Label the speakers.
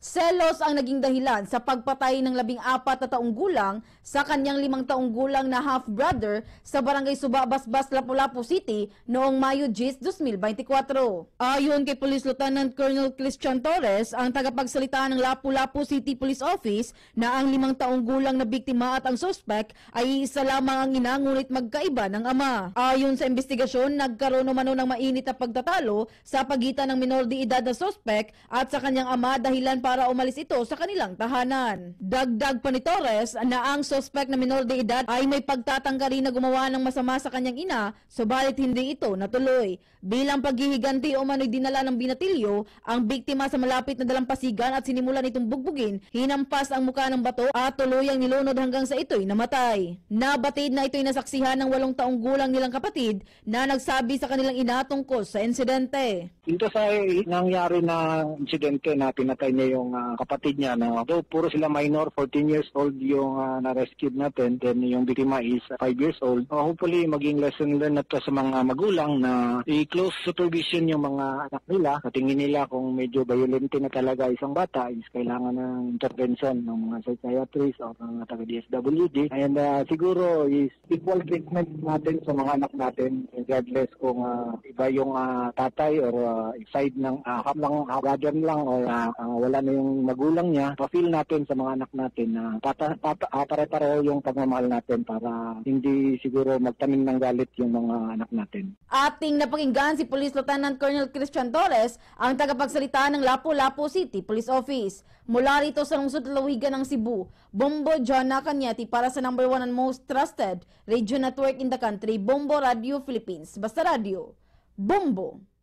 Speaker 1: Selos ang naging dahilan sa pagpatay ng 14 na taong gulang sa kanyang 5 taong gulang na half-brother sa barangay Suba, Basbas, Lapu-Lapu City noong Mayo 10, 2024. Ayon kay Police Lieutenant Colonel Christian Torres, ang tagapagsalita ng Lapu-Lapu City Police Office, na ang 5 taong gulang na biktima at ang suspect ay isa lamang ang ina ngunit magkaiba ng ama. Ayon sa investigasyon, nagkaroon umano ng mainit na pagtatalo sa pagitan ng minor de edad na suspect at sa kanyang ama dahilan para umalis ito sa kanilang tahanan. Dagdag pa ni Torres na ang suspect na minor de edad ay may pagtatangka rin na gumawa ng masama sa kanyang ina, subalit hindi ito natuloy. Bilang paghihiganti umano'y dinala ng binatilyo ang biktima sa malapit na dalampasigan at sinimulan itong bugbugin, hinampas ang muka ng bato at tuluyang nilunod hanggang sa ito'y namatay. Nabatid na ito'y nasaksihan ng 8 taong gulang nilang kapatid na nagsabi sa kanilang ina tungkol sa insidente.
Speaker 2: Dito sa nangyari na insidente na pinatay niya yung kapatid niya, though puro sila minor, 14 years old yung na-rescue natin, then yung biktima is 5 years old. Hopefully maging lesson learned na to sa mga magulang na i-close supervision yung mga anak nila. Sa tingin nila kung medyo violente na talaga isang bata, is kailangan ng intervention ng mga psychiatrist o mga taga-DSWD. And siguro is equal treatment natin sa mga anak natin, regardless kung iba yung tatay or side ng brother lang or wala na yung magulang niya. Pa-feel natin sa mga anak natin na pare-pareho yung pagmamahal natin para hindi siguro magtanim ng galit yung mga anak natin.
Speaker 1: Ating napakinggan si Police Lieutenant Colonel Christian Torres, ang tagapagsalita ng Lapu-Lapu City Police Office. Mula rito sa lungsod lalawigan ng Cebu, Bombo John Nakanyati para sa number 1 and most trusted radio network in the country, Bombo Radio Philippines. Basta Radio, Bombo!